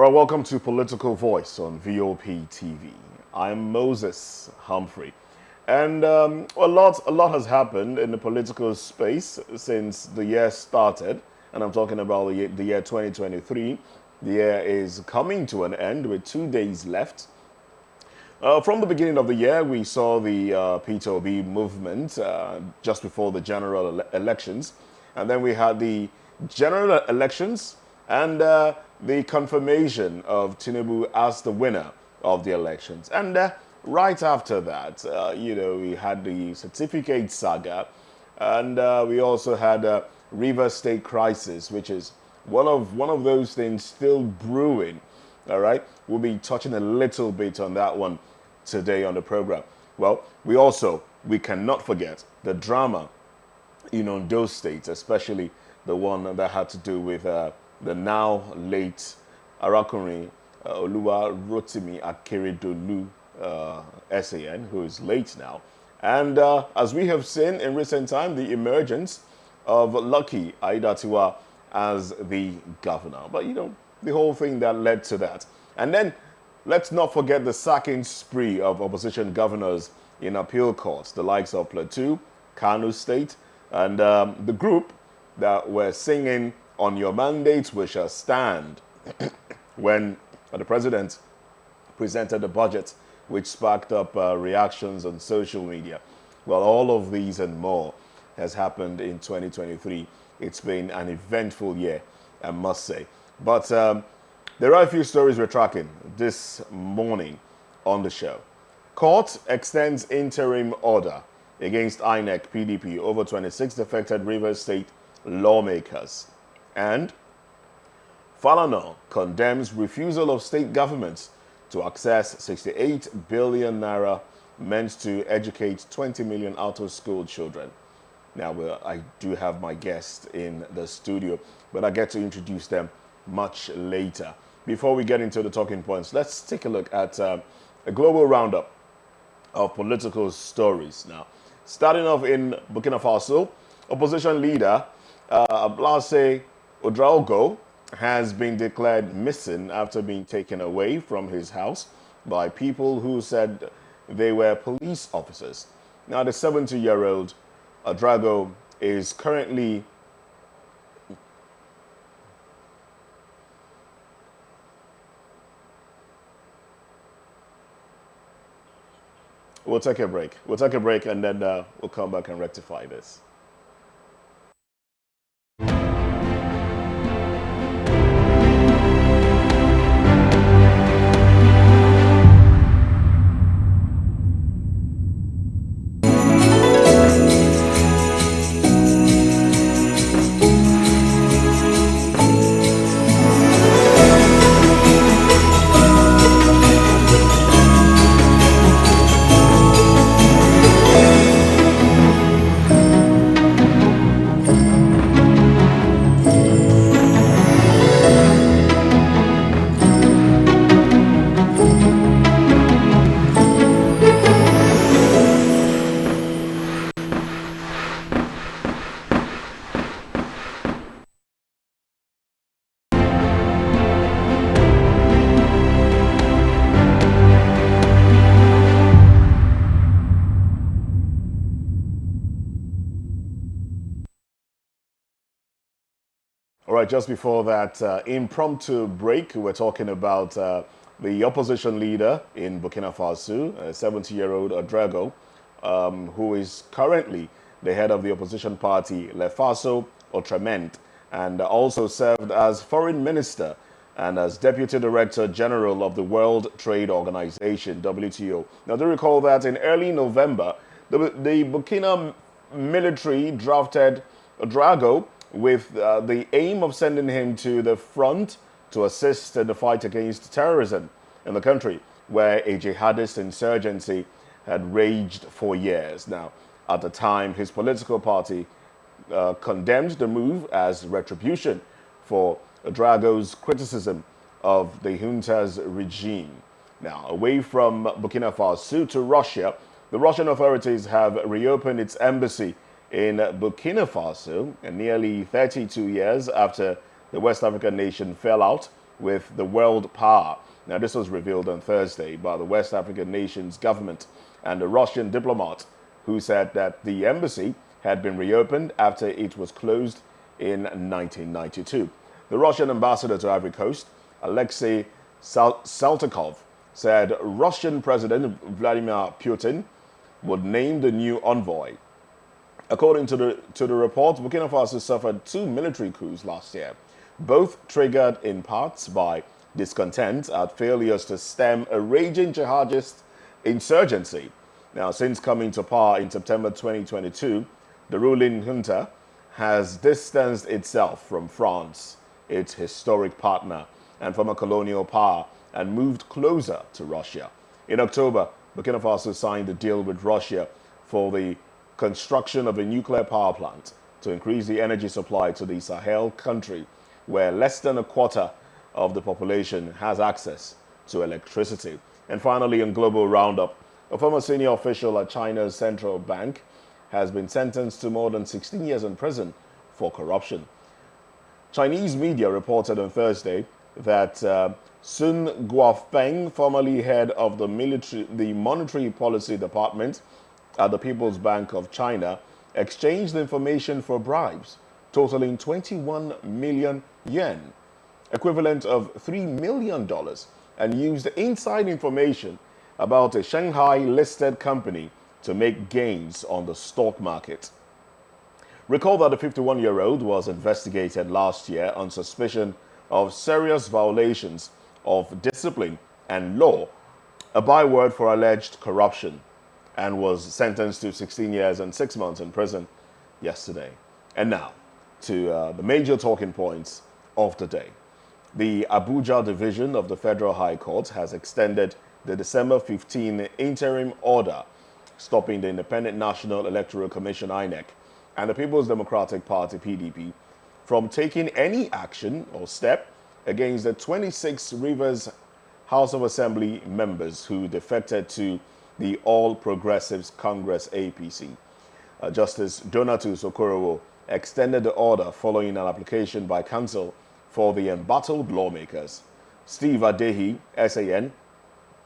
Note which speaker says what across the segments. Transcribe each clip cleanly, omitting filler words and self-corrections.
Speaker 1: All right, welcome to Political Voice on VOP TV. I'm Moses Humphrey. And a lot has happened in the political space since the year started. And I'm talking about the year 2023. The year is coming to an end with 2 days left. From the beginning of the year, we saw the P2B movement just before the general elections. And then we had the general elections and the confirmation of Tinubu as the winner of the elections. And right after that, we had the certificate saga. And we also had a River State crisis, which is one of those things still brewing. All right, we'll be touching a little bit on that one today on the program. Well, we cannot forget the drama in those states, especially the one that had to do with the now late Arakunrin Oluwa Rotimi Akeredolu SAN, who is late now. And as we have seen in recent time, the emergence of Lucky Aiyedatiwa as the governor. But the whole thing that led to that. And then let's not forget the sacking spree of opposition governors in appeal courts, the likes of Plateau, Kano State, and the group that were singing "On Your Mandate We Shall Stand" when the president presented the budget, which sparked up reactions on social media. Well, all of these and more has happened in 2023. It's been an eventful year, I must say. But there are a few stories we're tracking this morning on the show. Court extends interim order against INEC PDP over 26 defected Rivers State lawmakers. And Falana condemns refusal of state governments to access 68 billion naira meant to educate 20 million out-of-school children. Now, I do have my guests in the studio, but I get to introduce them much later. Before we get into the talking points, let's take a look at a global roundup of political stories. Now, starting off in Burkina Faso, opposition leader Blase Ouedraogo has been declared missing after being taken away from his house by people who said they were police officers. Now, the 70-year-old Ouedraogo is currently We'll take a break. We'll take a break and then we'll come back and rectify this. All right, just before that impromptu break, we're talking about the opposition leader in Burkina Faso, 70-year-old Ouedraogo, who is currently the head of the opposition party, Le Faso Autrement, and also served as foreign minister and as deputy director general of the World Trade Organization, WTO. Now, do recall that in early November, the Burkina military drafted Ouedraogo with the aim of sending him to the front to assist in the fight against terrorism in the country, where a jihadist insurgency had raged for years. Now, at the time, his political party condemned the move as retribution for Ouedraogo's criticism of the junta's regime. Now, away from Burkina Faso to Russia, the Russian authorities have reopened its embassy in Burkina Faso, nearly 32 years after the West African nation fell out with the world power. Now, this was revealed on Thursday by the West African nation's government and a Russian diplomat who said that the embassy had been reopened after it was closed in 1992. The Russian ambassador to Ivory Coast, Alexei Saltykov, said Russian President Vladimir Putin would name the new envoy. According to the report, Burkina Faso suffered two military coups last year, both triggered in parts by discontent at failures to stem a raging jihadist insurgency. Now, since coming to power in September 2022, the ruling junta has distanced itself from France, its historic partner and former colonial power, and moved closer to Russia. In October, Burkina Faso signed a deal with Russia for the construction of a nuclear power plant to increase the energy supply to the Sahel country, where less than a quarter of the population has access to electricity. And finally, in Global Roundup, a former senior official at China's central bank has been sentenced to more than 16 years in prison for corruption. Chinese media reported on Thursday that Sun Guofeng, formerly head of the Monetary Policy Department at the People's Bank of China, exchanged information for bribes totaling 21 million yen, equivalent of $3 million, and used inside information about a Shanghai-listed company to make gains on the stock market. Recall that the 51-year-old was investigated last year on suspicion of serious violations of discipline and law, a byword for alleged corruption, and was sentenced to 16 years and 6 months in prison yesterday. And now, to the major talking points of the day. The Abuja Division of the Federal High Court has extended the December 15 interim order stopping the Independent National Electoral Commission (INEC) and the People's Democratic Party (PDP) from taking any action or step against the 26 Rivers House of Assembly members who defected to the All Progressives Congress (APC). Justice Donatus Okorowo extended the order following an application by counsel for the embattled lawmakers, Steve Adehi, SAN,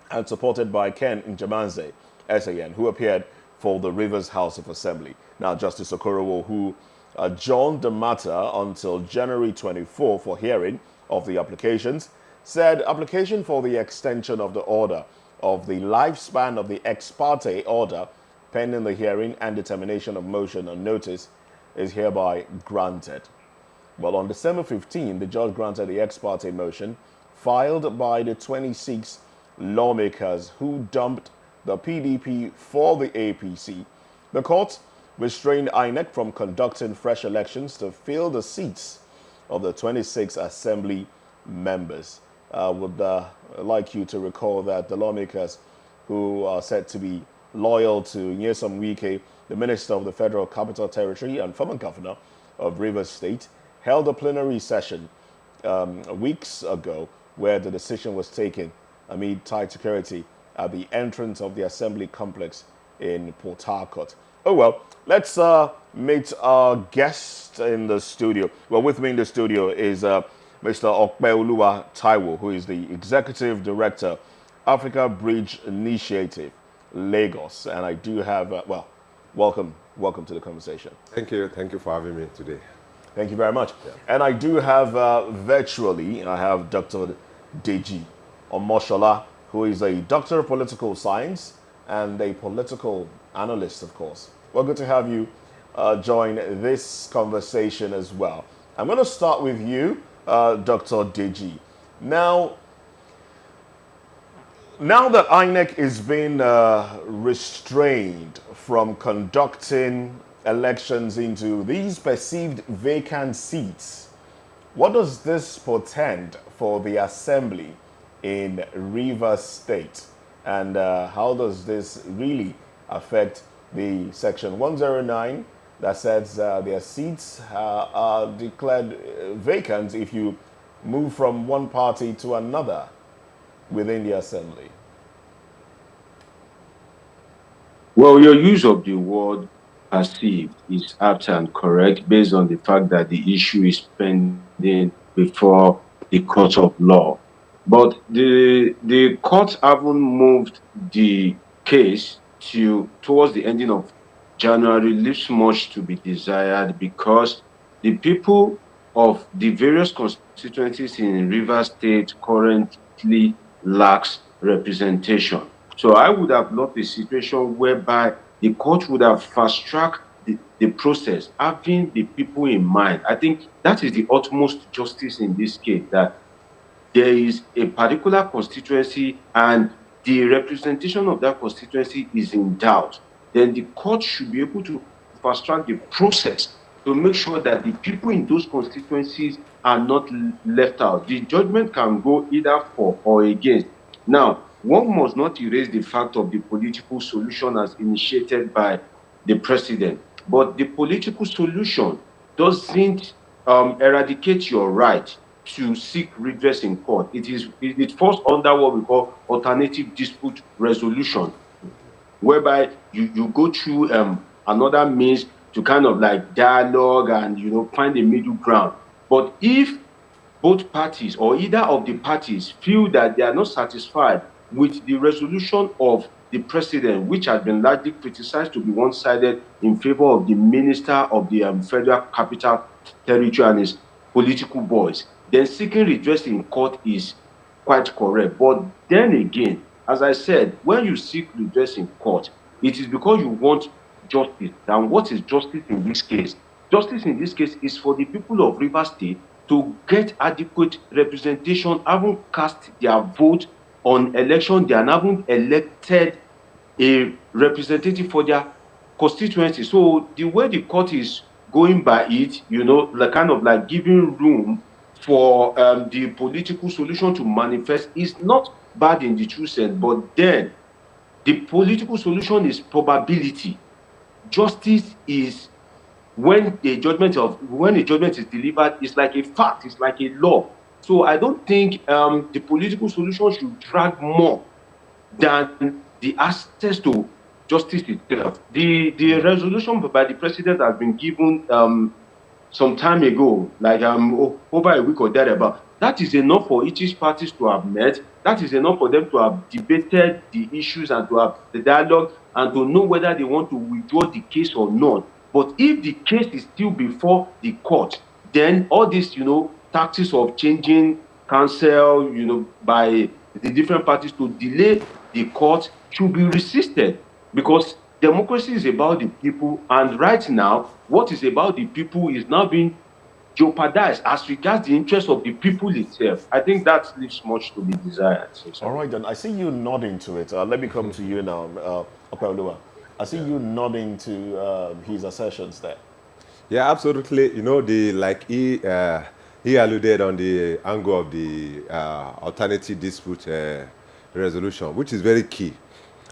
Speaker 1: and supported by Ken Njamanze, SAN, who appeared for the Rivers House of Assembly. Now, Justice Okorowo, who adjourned the matter until January 24 for hearing of the applications, said application for the extension of the order of the lifespan of the ex parte order pending the hearing and determination of motion on notice is hereby granted. Well, on December 15, the judge granted the ex parte motion filed by the 26 lawmakers who dumped the PDP for the APC. The court restrained INEC from conducting fresh elections to fill the seats of the 26 assembly members. I would like you to recall that the lawmakers who are said to be loyal to Nyesom Wike, the Minister of the Federal Capital Territory and former governor of Rivers State, held a plenary session weeks ago where the decision was taken amid tight security at the entrance of the assembly complex in Port Harcourt. Oh well, let's meet our guest in the studio. Well, with me in the studio is Mr. Okpeoluwa Taiwo, who is the Executive Director, Africa Bridge Initiative, Lagos. And I do have, welcome to the conversation.
Speaker 2: Thank you for having me today.
Speaker 1: Thank you very much. Yeah. And I do have virtually, I have Dr. Deji Omoshola, who is a Doctor of Political Science and a political analyst, of course. Well, good to have you join this conversation as well. I'm going to start with you, Dr. Deji. Now that INEC is being restrained from conducting elections into these perceived vacant seats, what does this portend for the assembly in Rivers State? And how does this really affect the Section 109 that says their seats are declared vacant if you move from one party to another within the assembly?
Speaker 3: Well, your use of the word perceived is apt and correct based on the fact that the issue is pending before the court of law. But the courts haven't moved the case towards the ending of January leaves much to be desired because the people of the various constituencies in Rivers State currently lacks representation. So I would have loved a situation whereby the court would have fast-tracked the process, having the people in mind. I think that is the utmost justice in this case, that there is a particular constituency and the representation of that constituency is in doubt, then the court should be able to fast track the process to make sure that the people in those constituencies are not left out. The judgment can go either for or against. Now, one must not erase the fact of the political solution as initiated by the president, but the political solution doesn't eradicate your right to seek redress in court. It falls under what we call alternative dispute resolution, whereby you go through another means to kind of like dialogue and find a middle ground. But if both parties or either of the parties feel that they are not satisfied with the resolution of the president, which has been largely criticized to be one-sided in favor of the minister of the Federal Capital Territory and his political boys, then seeking redress in court is quite correct. But then again, as I said, when you seek redress in court, it is because you want justice. And what is justice in this case? Justice in this case is for the people of Rivers State to get adequate representation, having cast their vote on election, they haven't elected a representative for their constituency. So the way the court is going by it, like kind of like giving room for the political solution to manifest is not bad in the true sense, but then the political solution is probability. Justice is when a judgment is delivered, it's like a fact, it's like a law. So I don't think the political solution should drag more than the access to justice itself. The resolution by the president has been given some time ago, like over a week or thereabout. That is enough for each parties to have met. That is enough for them to have debated the issues and to have the dialogue and to know whether they want to withdraw the case or not. But if the case is still before the court, then all these, tactics of changing counsel, by the different parties to delay the court should be resisted, because democracy is about the people, and right now, what is about the people is now being jeopardized as regards the interest of the people itself. I think that leaves much to be desired.
Speaker 1: All right, then. I see you nodding to it. Let me come to you now, Opeoluwa. I see you nodding to his assertions there.
Speaker 2: Yeah, absolutely. He alluded on the angle of the alternative dispute resolution, which is very key.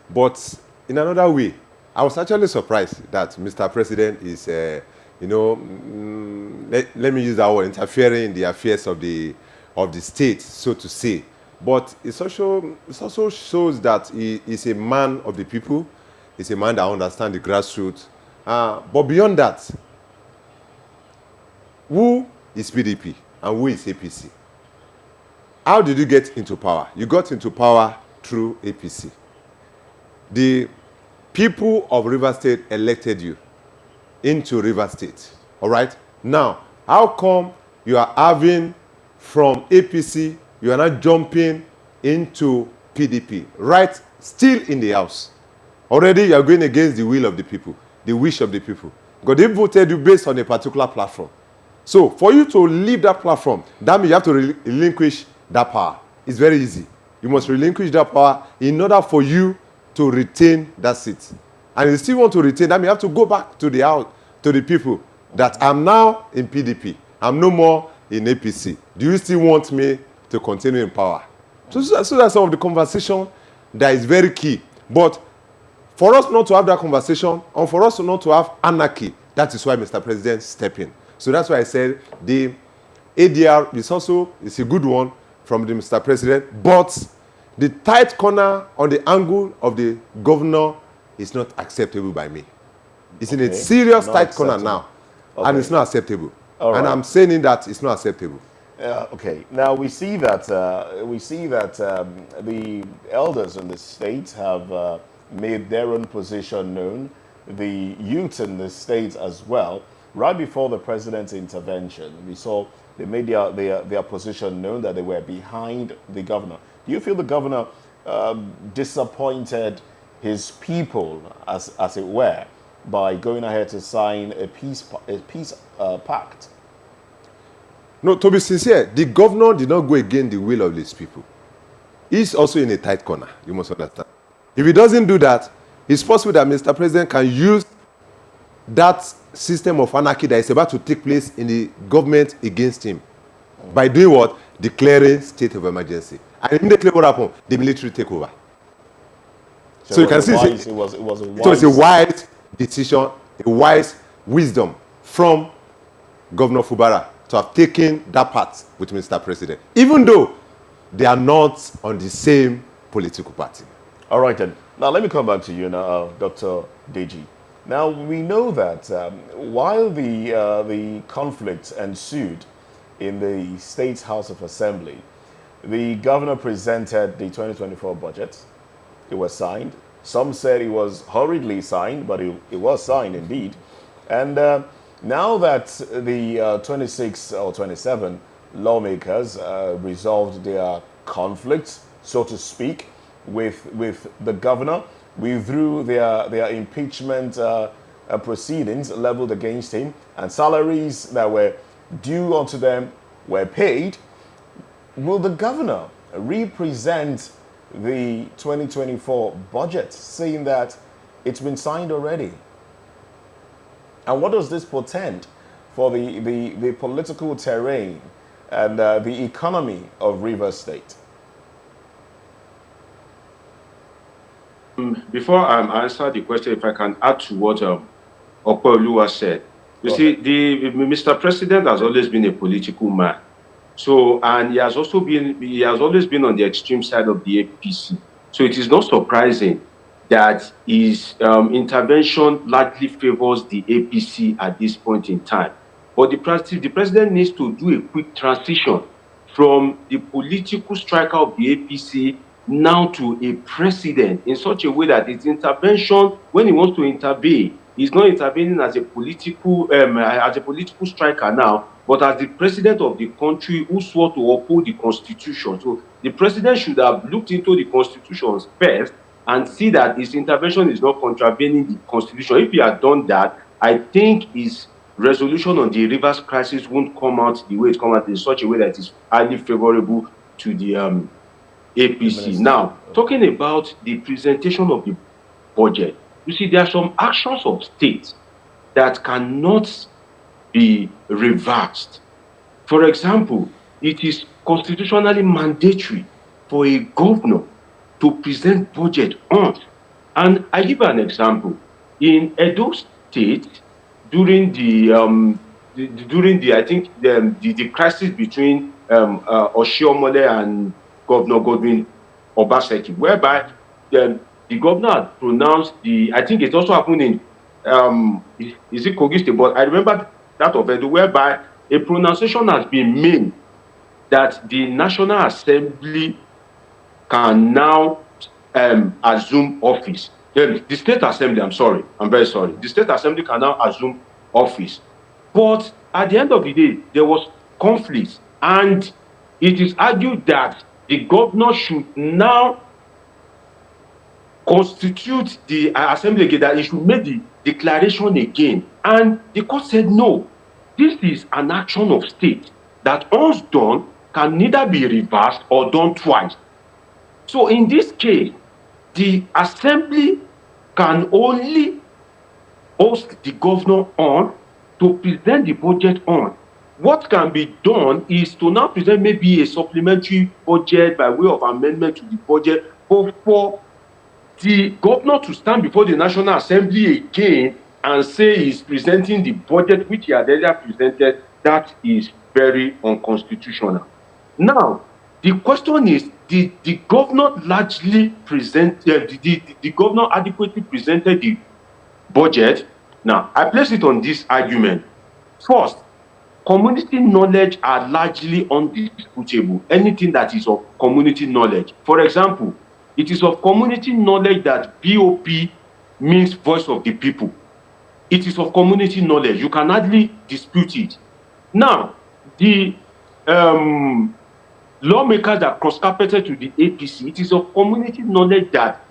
Speaker 2: But in another way, I was actually surprised that Mr. President is, let me use that word, interfering in the affairs of the state, so to say. But it also shows that he is a man of the people. He's a man that understands the grassroots. But beyond that, who is PDP and who is APC? How did you get into power? You got into power through APC. The people of Rivers State elected you into Rivers State. All right? Now, how come you are having from APC, you are not jumping into PDP? Right? Still in the house. Already you are going against the will of the people, the wish of the people. Because they voted you based on a particular platform. So, for you to leave that platform, that means you have to relinquish that power. It's very easy. You must relinquish that power in order for you to retain that seat. And if you still want to retain that, you have to go back to the house, to the people, that I'm now in PDP. I'm no more in APC. Do you still want me to continue in power? So that's some of the conversation that is very key. But for us not to have that conversation, and for us not to have anarchy, that is why Mr. President stepped in. So that's why I said the ADR is a good one from the Mr. President, but the tight corner on the angle of the governor is not acceptable by me. It's in a serious tight corner now, and it's not acceptable. And I'm saying that it's not acceptable.
Speaker 1: Okay. Now we see that the elders in the state have made their own position known. The youth in the state as well. Right before the president's intervention, we saw they made their position known that they were behind the governor. Do you feel the governor disappointed his people, as it were, by going ahead to sign a peace pact?
Speaker 2: No, to be sincere, the governor did not go against the will of his people. He's also in a tight corner, you must understand. If he doesn't do that, it's possible that Mr. President can use that system of anarchy that is about to take place in the government against him. By doing what? Declaring state of emergency. And immediately what happened? The military take over. So you can see
Speaker 1: it was
Speaker 2: a wise decision, a wise wisdom from Governor Fubara to have taken that path with Mr. President, even though they are not on the same political party.
Speaker 1: All right, then. Now, let me come back to you now, Dr. Deji. Now, we know that while the conflict ensued in the State's House of Assembly, the governor presented the 2024 budget. It was signed. Some said it was hurriedly signed, but it was signed indeed. And now that the 26 or 27 lawmakers resolved their conflict, so to speak, with the governor, withdrew their impeachment proceedings leveled against him, and salaries that were due unto them were paid, will the governor represent the 2024 budget, saying that it's been signed already? And what does this portend for the political terrain and the economy of Rivers State?
Speaker 3: Before I answer the question, if I can add to what Okweoluwa said. You see, Mr. President has always been a political man. So, and he has always been on the extreme side of the APC. So it is not surprising that his intervention largely favors the APC at this point in time. But the president needs to do a quick transition from the political striker of the APC now to a president in such a way that his intervention, when he wants to intervene, he's not intervening as a political striker now, but as the president of the country who swore to uphold the constitution. So the president should have looked into the constitutions first and see that his intervention is not contravening the constitution. If he had done that, I think his resolution on the Rivers crisis won't come out the way it comes out, in such a way that it is highly favorable to the APC. Now, talking about the presentation of the budget, you see, there are some actions of state that cannot be reversed. For example, it is constitutionally mandatory for a governor to present budget on. And I give an example. In Edo State, during the crisis between Oshiomhole and Governor Godwin Obaseki, whereby the governor had pronounced I think it also happened in is it Kogi State, but I remember that of Edo, whereby a pronunciation has been made that the National Assembly can now assume office. The State Assembly, I'm very sorry. The State Assembly can now assume office. But at the end of the day, there was conflict, and it is argued that the governor should now constitute the assembly again, that he should make the declaration again. And the court said, no, this is an action of state that once done can neither be reversed or done twice. So in this case, the assembly can only host the governor on to present the budget on. What can be done is to now present maybe a supplementary budget by way of amendment to the budget, but for the governor to stand before the National Assembly again and say he's presenting the budget which he had earlier presented, that is very unconstitutional. Now, the question is, did the governor largely present, the governor adequately presented the budget? Now, I place it on this argument. First, community knowledge are largely undisputable. Anything that is of community knowledge. For example, it is of community knowledge that BOP means voice of the people. It is of community knowledge. You can hardly dispute it. Now, the lawmakers that cross-carpeted to the APC, it is of community knowledge that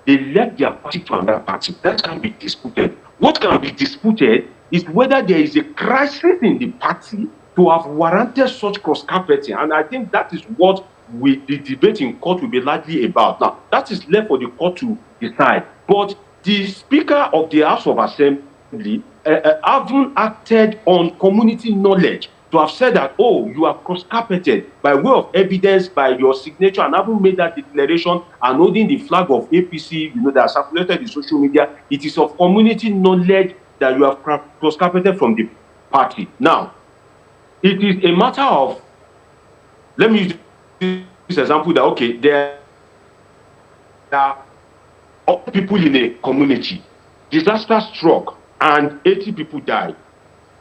Speaker 3: they left their party to another party. That can be disputed. What can be disputed is whether there is a crisis in the party to have warranted such cross-carpeting. And I think that is what the debate in court will be largely about. Now, that is left for the court to decide. But the Speaker of the House of Assembly haven't acted on community knowledge to have said that, oh, you are cross-carpeted by way of evidence, by your signature, and haven't made that declaration and holding the flag of APC, that circulated in social media. It is of community knowledge that you have cross-carpeted from the party. Now, it is a matter of, let me use this example that, okay, there are people in a community, disaster struck, and 80 people died.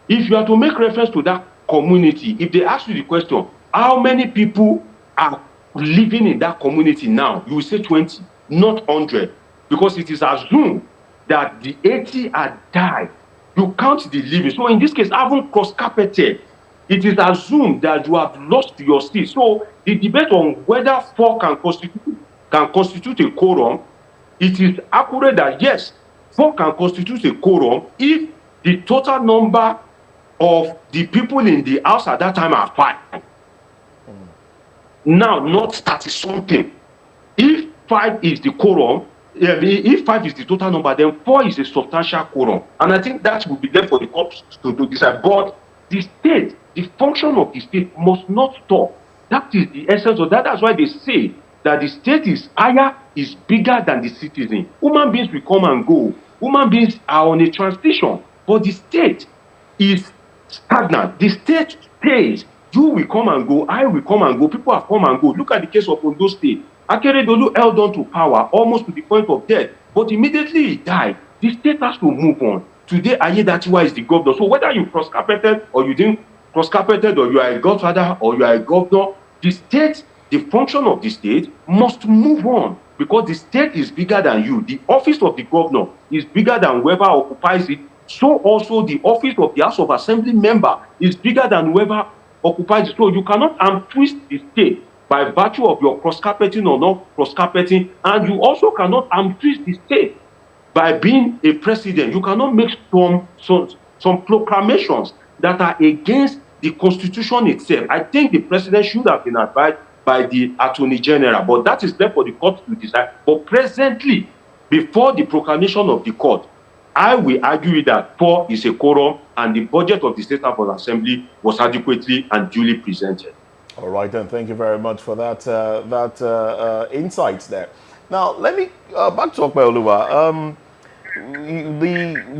Speaker 3: If you are to make reference to that community, if they ask you the question, how many people are living in that community now, you will say 20, not 100, because it is assumed that the 80 had died. You count the living. So in this case, having cross-carpeted, it is assumed that you have lost your seat. So the debate on whether 4 can constitute a quorum, it is accurate that yes, 4 can constitute a quorum if the total number of the people in the house at that time are 5. Now, not 30 something. If 5 is the quorum, if 5 is the total number, then 4 is a substantial quorum. And I think that will be left for the court to decide. But the state, the function of the state must not stop. That is the essence of that. That's why they say that the state is higher, is bigger than the citizen. Human beings will come and go. Human beings are on a transition. But the state is stagnant. The state stays. You will come and go. I will come and go. People have come and go. Look at the case of Ondo State. Akeredolu held on to power almost to the point of death. But immediately he died. The state has to move on. Today, Ayedatiwa is the governor. So whether you cross-carpeted or you didn't cross-carpeted, or you are a godfather or you are a governor, the state, the function of the state must move on, because the state is bigger than you. The office of the governor is bigger than whoever occupies it. So also the office of the House of Assembly member is bigger than whoever occupies it. So you cannot twist the state by virtue of your cross-carpeting or not cross-carpeting, and you also cannot twist the state by being a president. You cannot make some proclamations that are against the Constitution itself. I think the president should have been advised by the Attorney General, but that is left for the court to decide. But presently, before the proclamation of the court, I will argue that 4 is a quorum and the budget of the State House of Assembly was adequately and duly presented.
Speaker 1: All right, then. Thank you very much for that insight there. Now, let me back to Okpeoluwa.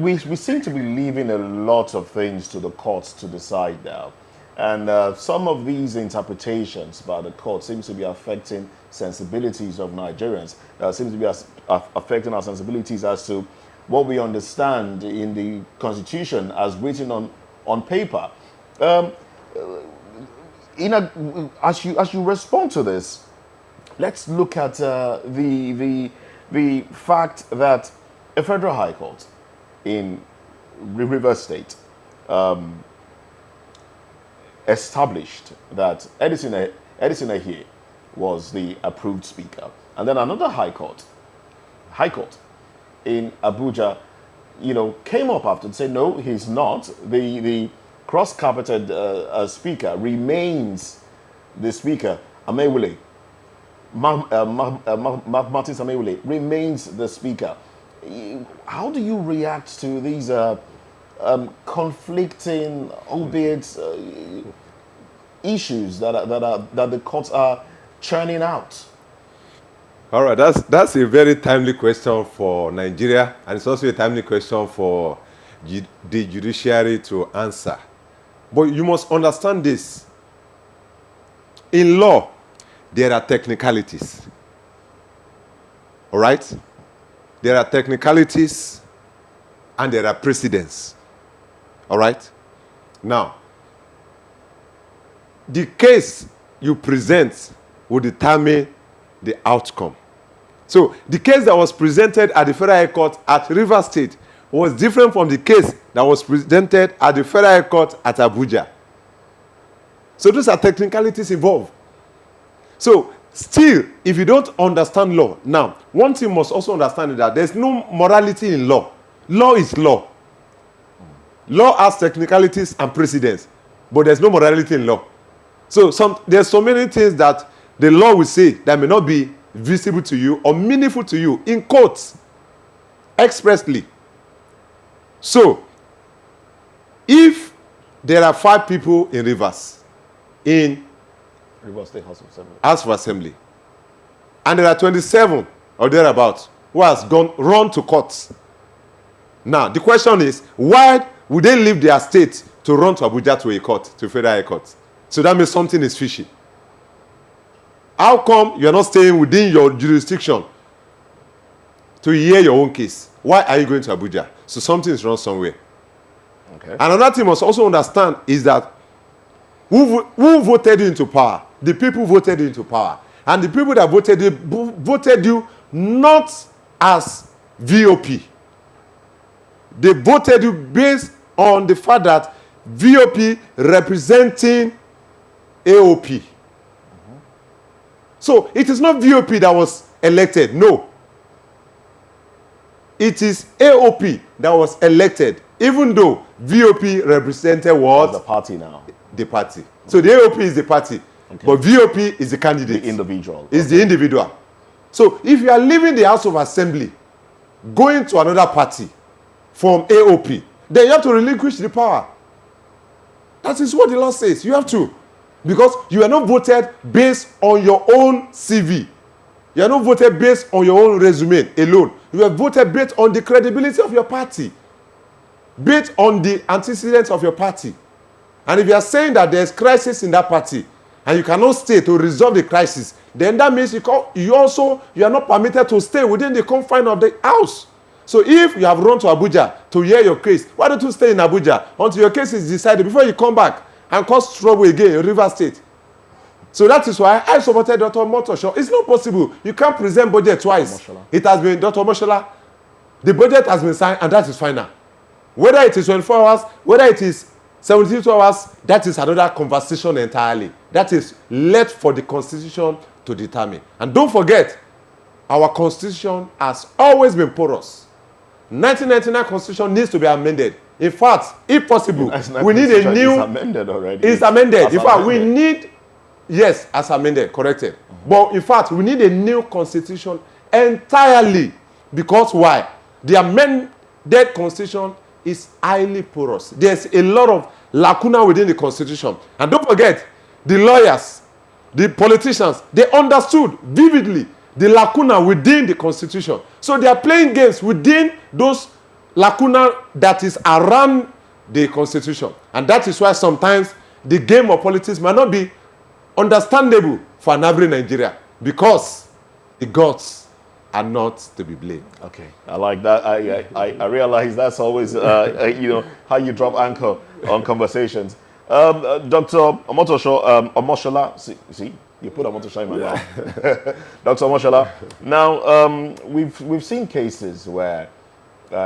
Speaker 1: We seem to be leaving a lot of things to the courts to decide now. And some of these interpretations by the court seems to be affecting sensibilities of Nigerians. Seems to be affecting our sensibilities as to what we understand in the Constitution as written on paper. As you respond to this, let's look at the fact that a federal high court in Rivers State established that Edison Ehie was the approved speaker, and then another high court in Abuja, came up after to say no, he's not. The cross-carpeted speaker remains the speaker. Amewule, Martin Amewule remains the speaker. How do you react to these conflicting, albeit issues that the courts are churning out?
Speaker 2: All right, that's a very timely question for Nigeria, and it's also a timely question for the judiciary to answer. But you must understand this. In law, there are technicalities. All right? There are technicalities and there are precedents. All right? Now, the case you present will determine the outcome. So the case that was presented at the Federal High Court at Rivers State was different from the case that was presented at the Federal High Court at Abuja. So those are technicalities involved. So still, if you don't understand law, now, one thing must also understand is that there's no morality in law. Law is law. Law has technicalities and precedents, but there's no morality in law. So there's so many things that the law will say that may not be visible to you or meaningful to you in courts expressly. So if there are 5 people in Rivers in
Speaker 1: Rivers State House of Assembly,
Speaker 2: House of Assembly, and there are 27 or thereabouts who has run to courts. Now the question is, why would they leave their state to run to Abuja to a court, to a Federal High Court? So that means something is fishy. How come you are not staying within your jurisdiction to hear your own case? Why are you going to Abuja? So something is wrong somewhere.
Speaker 1: okay.
Speaker 2: Another thing you must also understand is that who voted you into power? The people voted you into power. And the people that voted you not as VOP. They voted you based on the fact that VOP representing AOP. So it is not VOP that was elected, no. It is AOP that was elected, even though VOP represented what?
Speaker 1: The party now.
Speaker 2: The party. So the AOP is the party,
Speaker 1: Okay.
Speaker 2: but VOP is the candidate.
Speaker 1: The individual.
Speaker 2: Is the individual. So if you are leaving the House of Assembly, going to another party from AOP, then you have to relinquish the power. That is what the law says. You have to. Because you are not voted based on your own CV. You are not voted based on your own resume alone. You are voted based on the credibility of your party. Based on the antecedents of your party. And if you are saying that there is crisis in that party, and you cannot stay to resolve the crisis, then that means you are not permitted to stay within the confines of the house. So if you have run to Abuja to hear your case, why don't you stay in Abuja until your case is decided before you come back and cause trouble again in Rivers State? So that is why I supported Dr. Motosho. It's not possible. You can't present budget twice. It has been, Dr. Moshola, the budget has been signed and that is final. Whether it is 24 hours, whether it is 72 hours, that is another conversation entirely. That is left for the Constitution to determine. And don't forget, our Constitution has always been porous. 1999 Constitution needs to be amended. In fact, if possible, we need a new...
Speaker 1: It's amended already.
Speaker 2: It's amended. In fact, we need... Yes, as amended, corrected. But in fact, we need a new Constitution entirely. Because why? The amended Constitution is highly porous. There's a lot of lacuna within the Constitution. And don't forget, the lawyers, the politicians, they understood vividly the lacuna within the Constitution. So they are playing games within those lacuna that is around the Constitution. And that is why sometimes the game of politics might not be understandable for an average Nigeria, because the gods are not to be blamed.
Speaker 1: Okay, I like that. I realize that's always how you drop anchor on conversations. Dr. Omoshola, see, you put Omotosho in my mouth. Dr. Omoshola. Now, we've seen cases where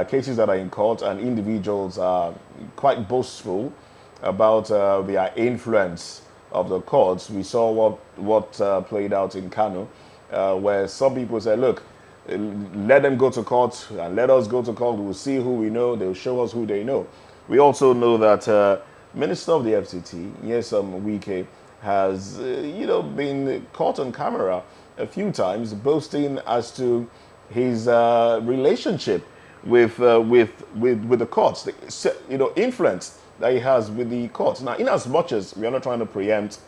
Speaker 1: cases that are in court and individuals are quite boastful about their influence of the courts. We saw what played out in Kano, where some people say, look, let them go to court and let us go to court. We'll see who we know. They'll show us who they know. We also know that Minister of the FCT, Nyesom Wike, has been caught on camera a few times boasting as to his relationship with the courts, the influence that he has with the courts. Now, in as much as we are not trying to preempt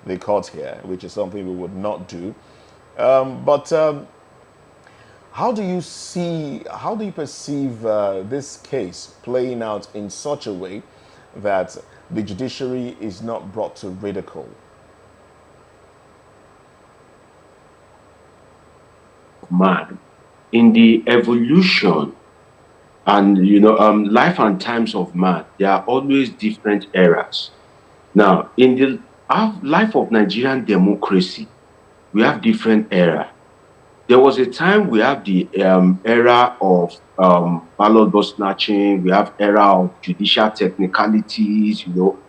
Speaker 1: the courts here, which is something we would not do, but how do you perceive this case playing out in such a way that the judiciary is not brought to ridicule?
Speaker 3: Man, in the evolution And life and times of man, there are always different eras. Now, in the life of Nigerian democracy, we have different eras. There was a time we have the era of ballot box snatching, we have era of judicial technicalities,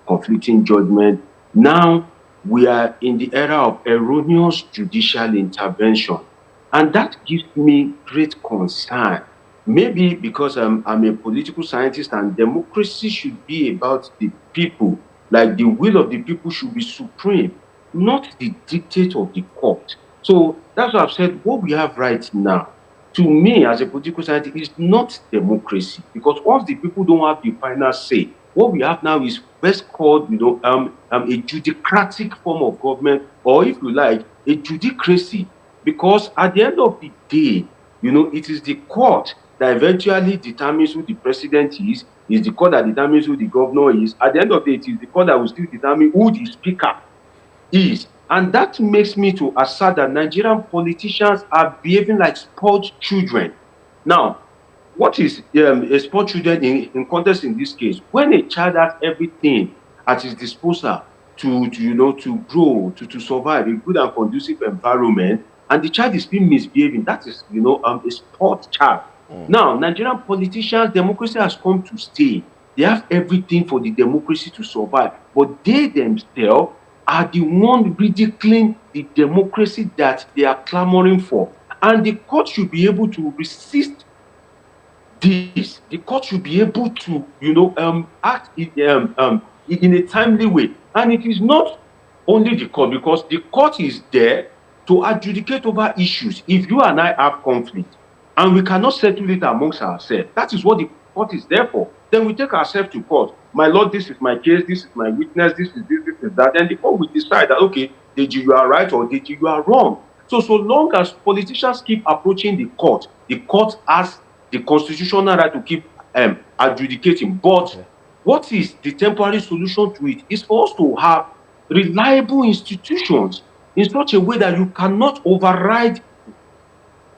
Speaker 3: conflicting judgment. Now we are in the era of erroneous judicial intervention. And that gives me great concern. Maybe because I'm a political scientist and democracy should be about the people, like the will of the people should be supreme, not the dictate of the court. So that's why I've said what we have right now, to me as a political scientist, is not democracy. Because once the people don't have the final say, what we have now is best called, a judicratic form of government, or if you like, a judicracy. Because at the end of the day, it is the court that eventually determines who the president is the court that determines who the governor is. At the end of the day, it is the court that will still determine who the speaker is. And that makes me to assert that Nigerian politicians are behaving like spoiled children. Now, what is a spoiled children in context in this case? When a child has everything at his disposal to grow, to survive a good and conducive environment, and the child is still misbehaving, that is, a spoiled child. Now, Nigerian politicians, democracy has come to stay. They have everything for the democracy to survive, but they themselves are the one ridiculing the democracy that they are clamoring for. And the court should be able to resist this. The court should be able to, act in a timely way. And it is not only the court, because the court is there to adjudicate over issues. If you and I have conflict and we cannot settle it amongst ourselves, that is what the court is there for. Then we take ourselves to court. My lord, this is my case, this is my witness, this is that. Then the court will decide that, okay, Deji, you are right, or Deji, you are wrong. So long as politicians keep approaching the court has the constitutional right to keep adjudicating. But what is the temporary solution to it? Is for us to have reliable institutions in such a way that you cannot override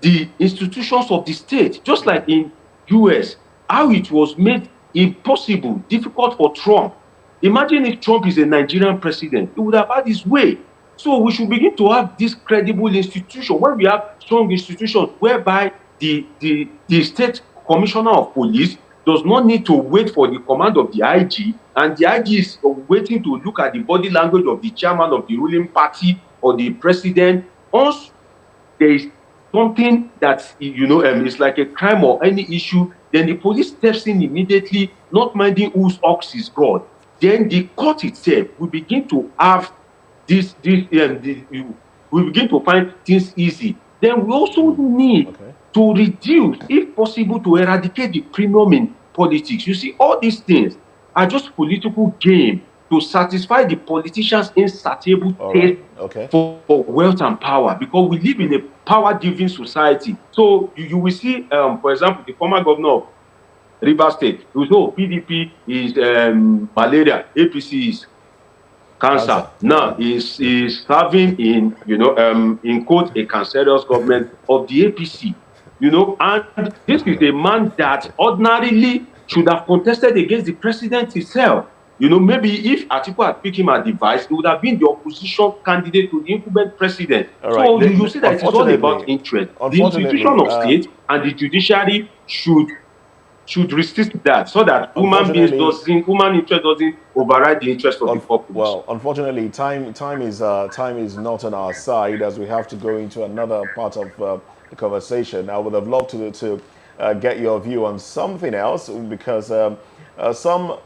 Speaker 3: the institutions of the state. Just like in US, how it was made impossible, difficult for Trump. Imagine if Trump is a Nigerian president, he would have had his way. So we should begin to have this credible institution. When we have strong institutions whereby the state commissioner of police does not need to wait for the command of the IG, and the IG is waiting to look at the body language of the chairman of the ruling party or the president. Once there is something that is like a crime or any issue, then the police steps in immediately, not minding whose ox is God. Then the court itself will begin to have we begin to find things easy. Then we also need to reduce, if possible, to eradicate the premium in politics. You see, all these things are just political game to satisfy the politicians' insatiable taste for wealth and power, because we live in a power-driven society. So you will see, for example, the former governor of Rivers State, you know, PDP is malaria, APC is cancer. Now is serving in quote a cancerous government of the APC. And this is a man that ordinarily should have contested against the president himself. Maybe if Atiku had picked him as the vice, he would have been the opposition candidate to the incumbent president. So you see that it's all about interest. The institution of state and the judiciary should resist that, so that human interest doesn't override the interest of the populace.
Speaker 1: Well, unfortunately, time is not on our side, as we have to go into another part of the conversation. I would have loved to get your view on something else, because some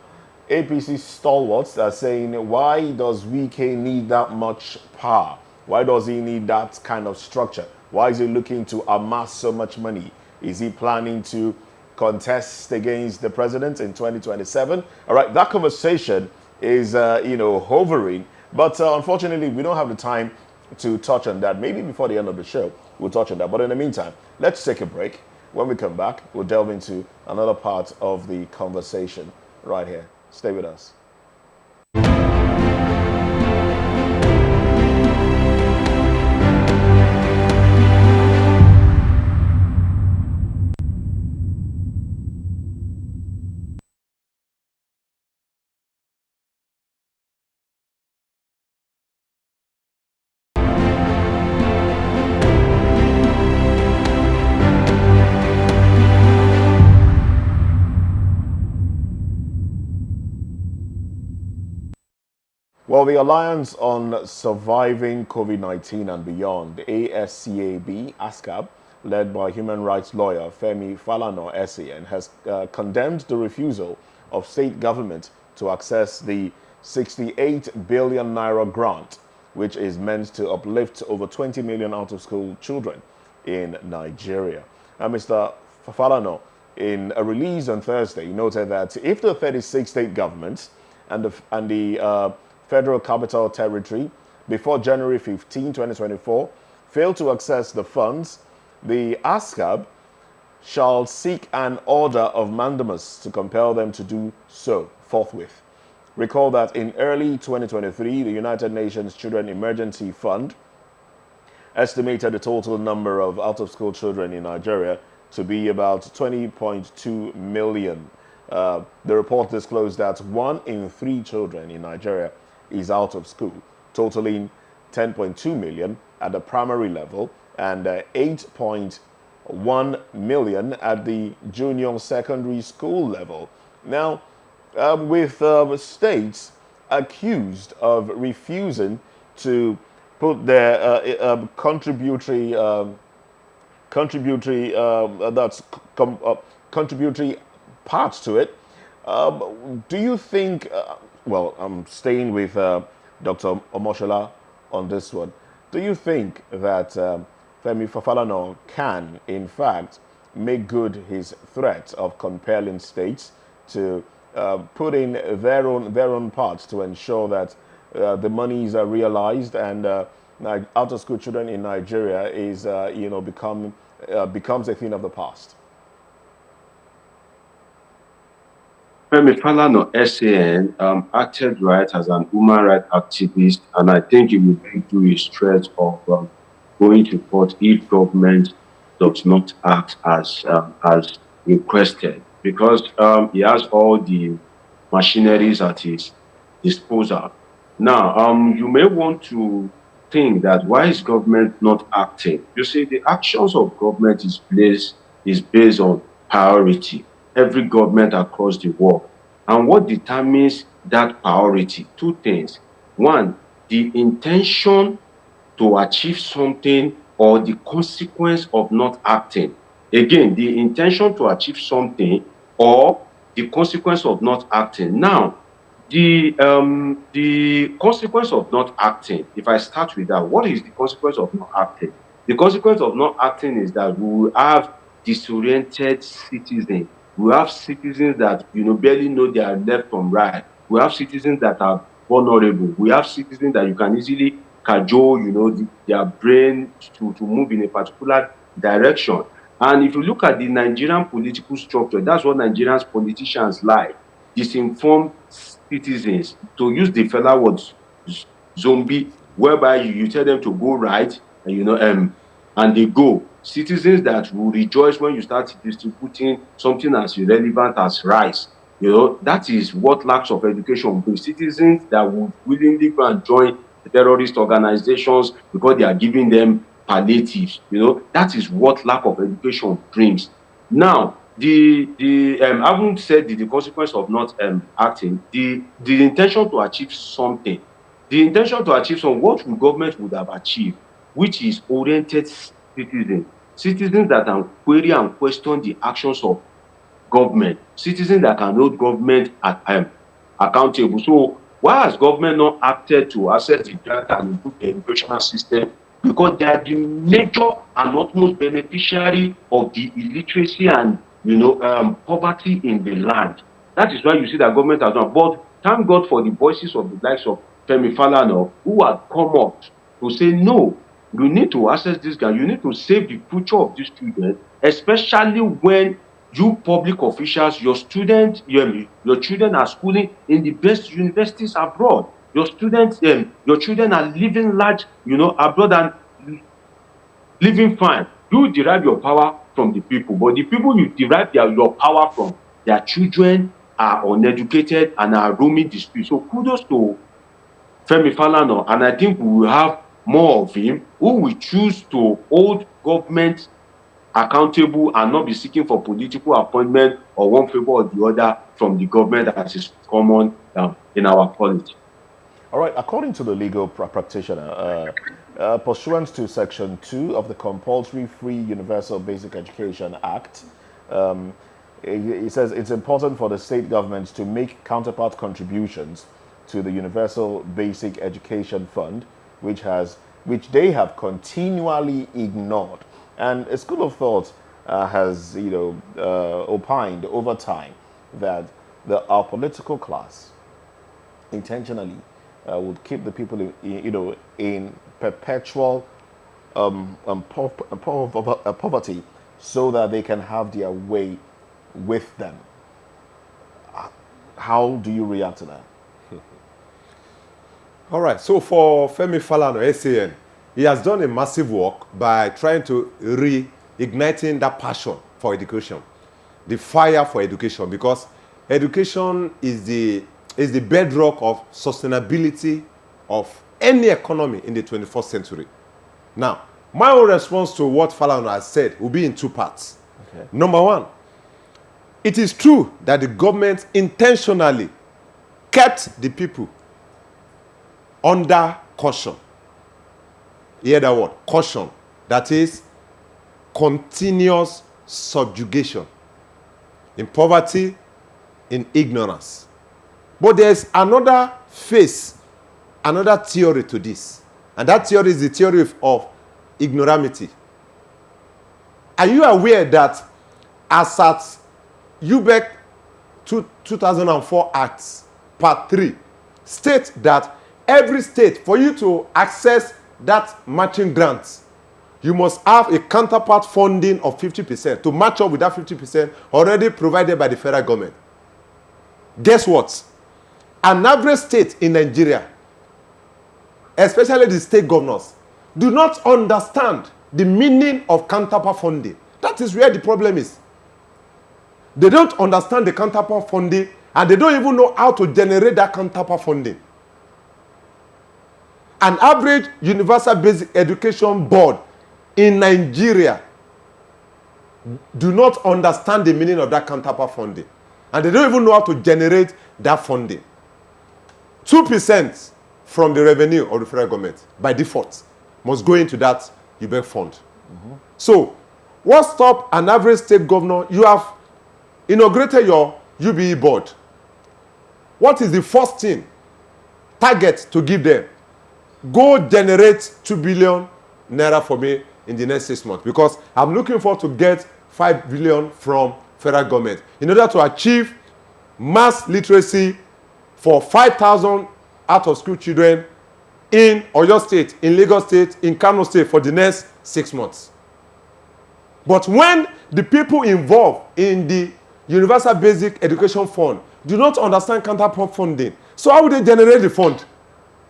Speaker 1: APC stalwarts are saying, why does WK need that much power? Why does he need that kind of structure? Why is he looking to amass so much money? Is he planning to contest against the president in 2027? All right, that conversation is, hovering. But unfortunately, we don't have the time to touch on that. Maybe before the end of the show, we'll touch on that. But in the meantime, let's take a break. When we come back, we'll delve into another part of the conversation right here. Stay with us. Well, the Alliance on Surviving COVID-19 and Beyond, ASCAB, led by human rights lawyer Femi Falana, SAN, has condemned the refusal of state government to access the 68 billion naira grant, which is meant to uplift over 20 million out-of-school children in Nigeria. And Mr. Falana, in a release on Thursday, noted that if the 36 state governments and the Federal Capital Territory before January 15, 2024, fail to access the funds, the ASCAB shall seek an order of mandamus to compel them to do so forthwith. Recall that in early 2023, the United Nations Children Emergency Fund estimated the total number of out-of-school children in Nigeria to be about 20.2 million. The report disclosed that 1 in 3 children in Nigeria is out of school, totaling 10.2 million at the primary level and 8.1 million at the junior secondary school level. Now, with states accused of refusing to put their contributory parts to it. Do you think? Well, I'm staying with Dr. Omoshola on this one. Do you think that Femi Falana can, in fact, make good his threat of compelling states to put in their own parts to ensure that the monies are realized and out-of-school children in Nigeria is becomes a thing of the past?
Speaker 3: Femi Falana, SAN, acted right as an human rights activist, and I think he will do his threat of going to court if government does not act as requested, because he has all the machineries at his disposal. Now, you may want to think that why is government not acting? You see, the actions of government is based on priority. Every government across the world. And what determines that priority? 2 things. 1, the intention to achieve something or the consequence of not acting. Again, the intention to achieve something or the consequence of not acting. Now, the consequence of not acting, if I start with that, what is the consequence of not acting? The consequence of not acting is that we will have disoriented citizens. We have citizens that barely know their left from right. We have citizens that are vulnerable. We have citizens that you can easily cajole, their brain to move in a particular direction. And if you look at the Nigerian political structure, that's what Nigerian politicians like. Disinformed citizens, to use the fella word zombie, whereby you tell them to go right and they go. Citizens that will rejoice when you start distributing something as irrelevant as rice. That is what lacks of education brings. Citizens that would willingly go and join the terrorist organizations because they are giving them palliatives. That is what lack of education brings. Now, I haven't said the consequence of not acting. The intention to achieve something. The intention to achieve something, what government would have achieved, which is oriented citizens that can query and question the actions of government, citizens that can hold government accountable. So why has government not acted to access the data and improve the educational system? Because they are the major and utmost beneficiary of the illiteracy and poverty in the land. That is why you see that government has not. But thank God for the voices of the likes of Femi Falana, who have come up to say, no, you need to access this guy. You need to save the future of these children, especially when you public officials, your students, your children are schooling in the best universities abroad. Your students, your children are living large, abroad and living fine. You derive your power from the people, but the people you derive your power from, their children are uneducated and are roaming the streets. So kudos to Femi Falana, and I think we will have more of him who will choose to hold government accountable and not be seeking for political appointment or one favor or the other from the government, as is common in our politics.
Speaker 1: All right, according to the legal practitioner, pursuant to Section 2 of the Compulsory Free Universal Basic Education Act, it says it's important for the state governments to make counterpart contributions to the Universal Basic Education Fund, which they have continually ignored. And a school of thought has, opined over time that our political class intentionally would keep the people, in perpetual poverty, so that they can have their way with them. How do you react to that?
Speaker 2: All right, so for Femi Falana, SAN, he has done a massive work by trying to reigniting that passion for education, the fire for education, because education is the bedrock of sustainability of any economy in the 21st century. Now, my own response to what Falana has said will be in two parts.
Speaker 1: Okay.
Speaker 2: Number one, it is true that the government intentionally kept the people under caution. Hear that word, caution. That is continuous subjugation in poverty, in ignorance. But there's another phase, another theory to this. And that theory is the theory of ignoramity. Are you aware that as at UBEC 2004 Acts, Part 3, states that every state, for you to access that matching grant, you must have a counterpart funding of 50% to match up with that 50% already provided by the federal government. Guess what? An average state in Nigeria, especially the state governors, do not understand the meaning of counterpart funding. That is where the problem is. They don't understand the counterpart funding, and they don't even know how to generate that counterpart funding. An average universal basic education board in Nigeria do not understand the meaning of that counterpart funding, and they don't even know how to generate that funding. 2% from the revenue of the federal government by default must go into that UBEC fund. Mm-hmm. So, what stops an average state governor? You have inaugurated your UBE board. What is the first thing, target to give them? Go generate 2 billion naira for me in the next 6 months, because I'm looking forward to get 5 billion from federal government in order to achieve mass literacy for 5,000 out of school children in Oyo State, in Lagos State, in Kano State for the next 6 months. But when the people involved in the Universal Basic Education Fund do not understand counterpart funding, so how would they generate the fund?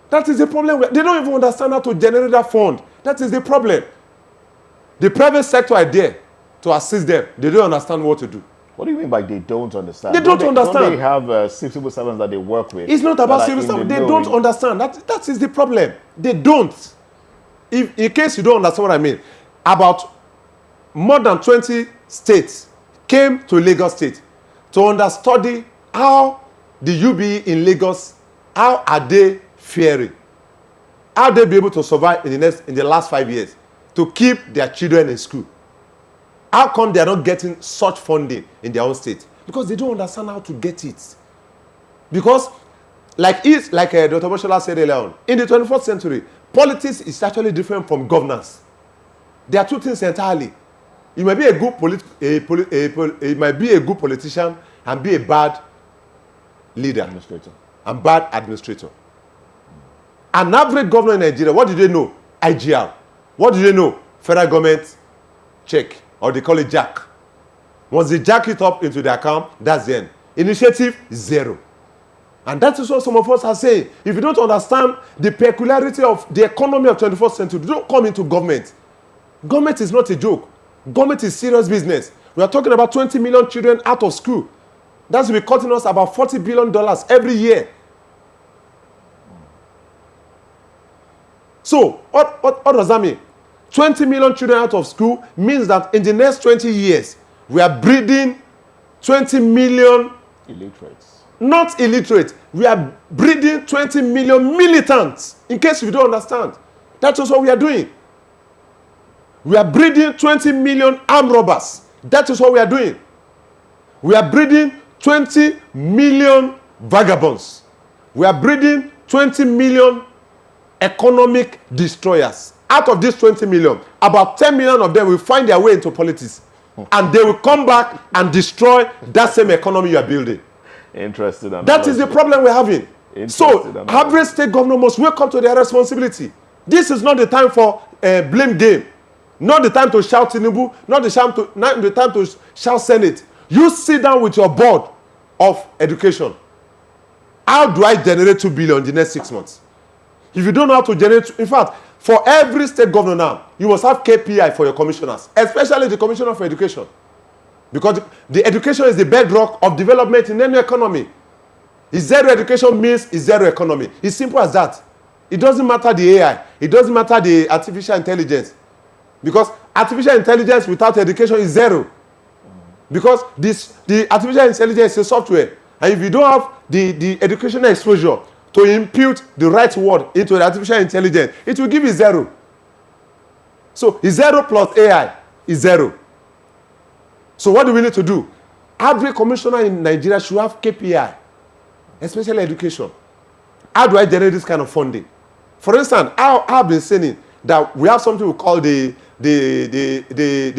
Speaker 2: That is the problem. They don't even understand how to generate that fund. That is the problem. The private sector are there to assist them. They don't understand what to do.
Speaker 1: What do you mean by they don't understand?
Speaker 2: They don't understand.
Speaker 1: Don't they have civil servants that they work with?
Speaker 2: It's not about civil servants. They don't understand. That is the problem. They don't. If, in case you don't understand what I mean, about more than 20 states came to Lagos State to understudy how the UBE in Lagos, how are they faring? How they be able to survive in the last 5 years to keep their children in school? How come they are not getting such funding in their own state? Because they don't understand how to get it. Because, like Dr. Boshola said earlier on, in the 21st century, politics is actually different from governance. There are two things entirely. You might be a good politician and be a bad leader, and bad administrator. An average governor in Nigeria, what do they know? IGR. What do they know? Federal government check, or they call it jack. Once they jack it up into the account, that's the end. Initiative, zero. And that is what some of us are saying. If you don't understand the peculiarity of the economy of 21st century, don't come into government. Government is not a joke. Government is serious business. We are talking about 20 million children out of school. That's will be costing us about $40 billion every year. So, what does that mean? 20 million children out of school means that in the next 20 years, we are breeding 20 million
Speaker 1: illiterates.
Speaker 2: not illiterate. We are breeding 20 million militants, in case you don't understand. That is what we are doing. We are breeding 20 million armed robbers. That is what we are doing. We are breeding 20 million vagabonds. We are breeding 20 million economic destroyers. Out of these 20 million, about 10 million of them will find their way into politics. And they will come back and destroy that same economy you are building.
Speaker 1: Interesting.
Speaker 2: That is the problem we're having. So, average state governor must wake up to their responsibility. This is not the time for blame game. Not the time to shout tinubu. Not the time to shout Senate. You sit down with your board of education. How do I generate 2 billion in the next 6 months? If you don't know how to generate, in fact, for every state governor now, you must have KPI for your commissioners, especially the commissioner for education. Because the education is the bedrock of development in any economy. If zero education means it's zero economy. It's simple as that. It doesn't matter the AI. It doesn't matter the artificial intelligence. Because artificial intelligence without education is zero. Because the artificial intelligence is a software. And if you don't have the educational exposure to impute the right word into the artificial intelligence, it will give you zero. So, zero plus AI is zero. So, what do we need to do? Every commissioner in Nigeria should have KPI, especially education. How do I generate this kind of funding? For instance, I've been saying that we have something we call the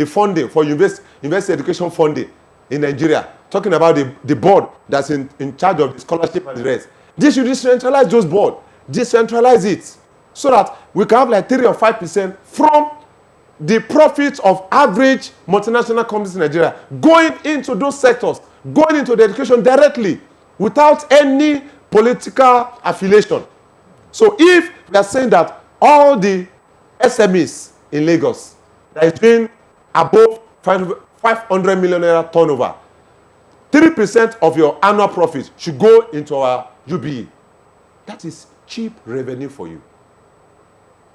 Speaker 2: funding for university education funding in Nigeria. Talking about the board that's in charge of the scholarship and the rest. They should decentralize those boards. Decentralize it. So that we can have like 3 or 5% from the profits of average multinational companies in Nigeria going into those sectors, going into the education directly without any political affiliation. So if we are saying that all the SMEs in Lagos that is doing above 500 million naira turnover, 3% of your annual profit should go into our UBE. That is cheap revenue for you.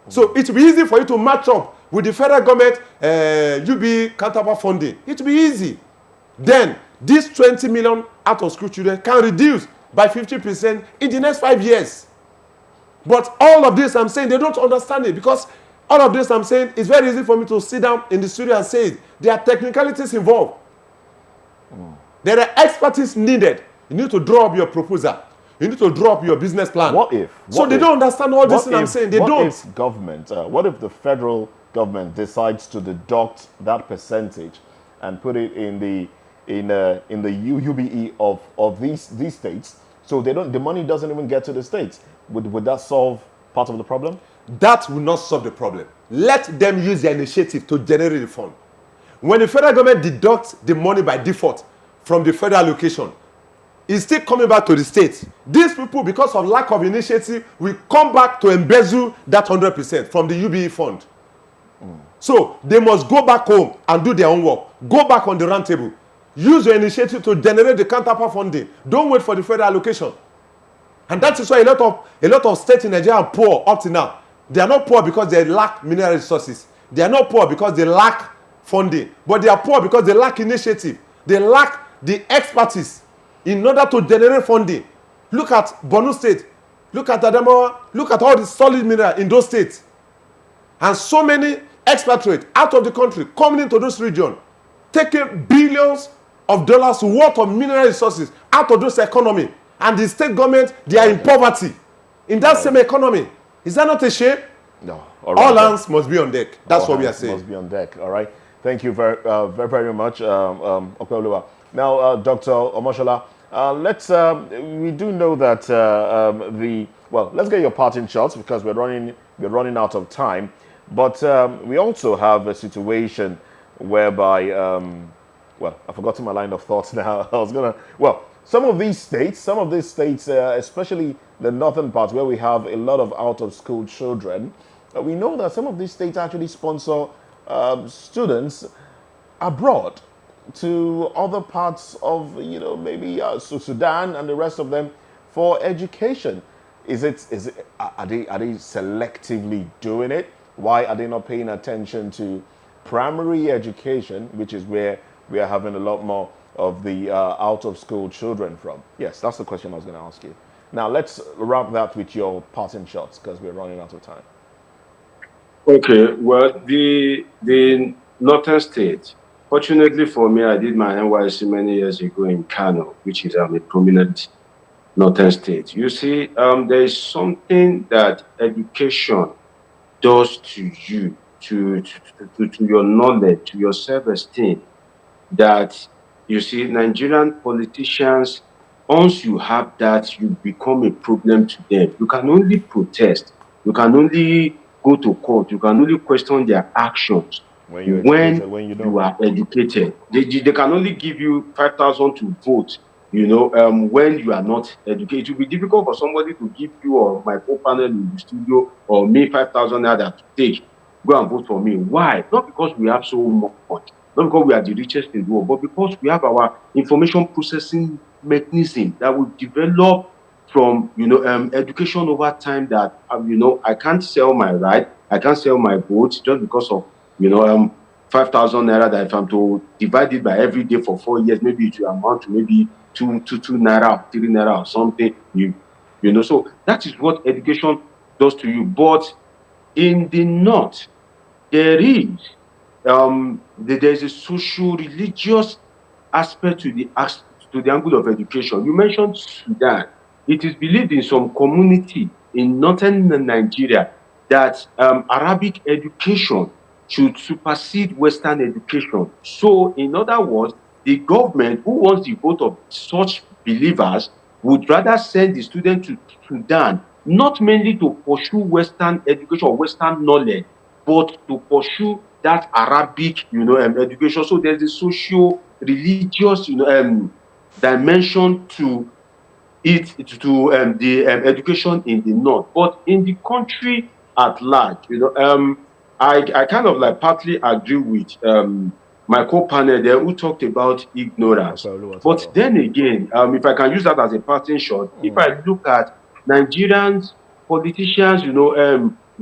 Speaker 2: So it will be easy for you to match up with the federal government UBE counterpart funding. It will be easy. Then these 20 million out of school children can reduce by 50% in the next 5 years. But all of this I'm saying, they don't understand it, because all of this I'm saying, it's very easy for me to sit down in the studio and say it. There are technicalities involved. There are expertise needed. You need to draw up your proposal. You need to draw up your business plan.
Speaker 1: What if?
Speaker 2: So they don't understand all this thing I'm saying. They don't.
Speaker 1: What if government, what if the federal government decides to deduct that percentage and put it in the UBE of these states, so the money doesn't even get to the states? Would that solve part of the problem?
Speaker 2: That will not solve the problem. Let them use their initiative to generate the fund. When the federal government deducts the money by default from the federal allocation, it's still coming back to the state. These people, because of lack of initiative, will come back to embezzle that 100% from the UBE fund. So they must go back home and do their own work. Go back on the round table. Use your initiative to generate the counterpart funding. Don't wait for the federal allocation. And that is why a lot of states in Nigeria are poor up to now. They are not poor because they lack mineral resources. They are not poor because they lack funding. But they are poor because they lack initiative. They lack the expertise in order to generate funding. Look at Borno State. Look at Adamawa. Look at all the solid mineral in those states. And so many expatriates out of the country coming into this region, taking billions of dollars worth of mineral resources out of this economy. And the state government, they are in poverty in that same economy. Is that not a shame?
Speaker 1: No.
Speaker 2: All hands must be on deck. That's what we are saying.
Speaker 1: Must be on deck. All right. Thank you very much, Okweoluwa. Now, Dr. Omoshola, we do know that let's get your parting shots, because we're running out of time. But we also have a situation whereby, I've forgotten my line of thoughts now. Some of these states, especially the northern parts where we have a lot of out-of-school children, we know that some of these states actually sponsor students abroad to other parts of, maybe Sudan and the rest of them for education. Are they selectively doing it? Why are they not paying attention to primary education, which is where we are having a lot more of the out-of-school children from? Yes, that's the question I was going to ask you. Now, let's wrap that with your parting shots because we're running out of time.
Speaker 3: Okay, well, the northern state. Fortunately for me, I did my NYC many years ago in Kano, which is a prominent northern state. You see, there is something that education does to you, to your knowledge, to your self-esteem, that you see, Nigerian politicians, once you have that, you become a problem to them. You can only protest, you can only go to court, you can only question their actions
Speaker 1: When you're educated,
Speaker 3: when
Speaker 1: when you
Speaker 3: you
Speaker 1: don't.
Speaker 3: are educated. They can only give you 5,000 to vote, when you are not educated. It will be difficult for somebody to give you or my co-panel in the studio or me 5,000 naira to take, go and vote for me. Why? Not because we have so much, not because we are the richest in the world, but because we have our information processing mechanism that we develop from education over time, that I can't sell my right, I can't sell my vote just because of 5,000 naira, that if I'm to divide it by every day for 4 years, maybe it will amount to maybe two naira or 3 naira or something. So that is what education does to you. But in the north, there is there's a social religious aspect to the angle of education. You mentioned Sudan. It is believed in some community in northern Nigeria that Arabic education should supersede Western education. So, in other words, the government, who wants the vote of such believers, would rather send the student to Sudan, not mainly to pursue Western education or Western knowledge, but to pursue that Arabic, education. So there's a socio-religious, dimension to it, to the education in the north. But in the country at large, I kind of like partly agree with my co-panel there who talked about ignorance. But then again, if I can use that as a parting shot, if I look at Nigerians politicians,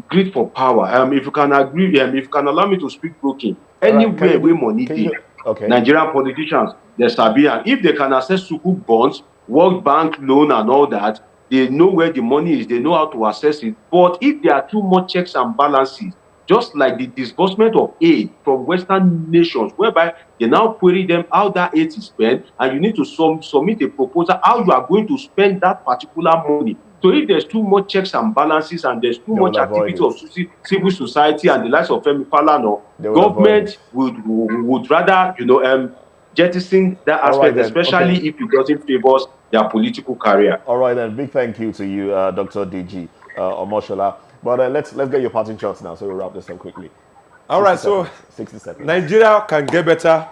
Speaker 3: greed for power. If you can agree, if you can allow me to speak broken,
Speaker 1: All right,
Speaker 3: anywhere where money
Speaker 1: can
Speaker 3: dey,
Speaker 1: you do, okay.
Speaker 3: Nigerian politicians, they sabi, and if they can access sukuk bonds, World Bank loan and all that, they know where the money is, they know how to access it. But if there are too much checks and balances, just like the disbursement of aid from Western nations, whereby they now query them how that aid is spent, and you need to submit a proposal how you are going to spend that particular money. So if there's too much checks and balances and there's too
Speaker 1: They
Speaker 3: much
Speaker 1: will avoid
Speaker 3: activity
Speaker 1: it.
Speaker 3: of civil society and the likes of Femi Falana,
Speaker 1: They will avoid
Speaker 3: government
Speaker 1: it.
Speaker 3: would rather, jettison that
Speaker 1: All right
Speaker 3: aspect,
Speaker 1: then. Okay.
Speaker 3: especially if it doesn't favor their political career.
Speaker 1: All right then. Big thank you to you, Dr. DG Omoshola. But let's get your parting shots now, so we'll wrap this up quickly.
Speaker 2: All right,
Speaker 1: 60
Speaker 2: so
Speaker 1: seconds. 60 seconds.
Speaker 2: Nigeria can get better,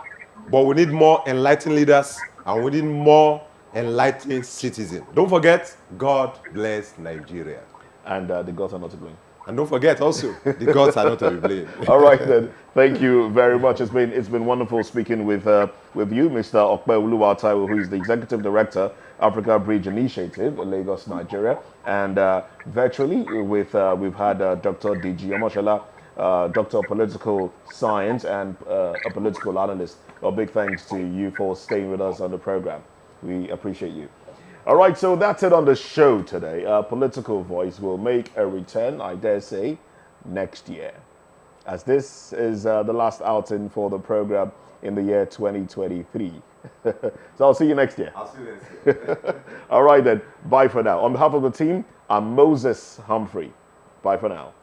Speaker 2: but we need more enlightened leaders and we need more enlightened citizens. Don't forget, God bless Nigeria.
Speaker 1: And the gods are not to blame.
Speaker 2: And don't forget also, the gods are not to be blamed.
Speaker 1: All right then. Thank you very much. It's been wonderful speaking with you, Mr. Okpe Uluwataiwo, who is the Executive Director, Africa Bridge Initiative, Lagos, Nigeria, and virtually we've had Dr. DG Omoshola, Doctor of Political Science and a political analyst. A big thanks to you for staying with us on the program. We appreciate you. All right, so that's it on the show today. Political Voice will make a return, I dare say, next year, as this is the last outing for the program in the year 2023. So I'll see you next year.
Speaker 2: I'll see you next year.
Speaker 1: All right then, bye for now. On behalf of the team, I'm Moses Humphrey. Bye for now.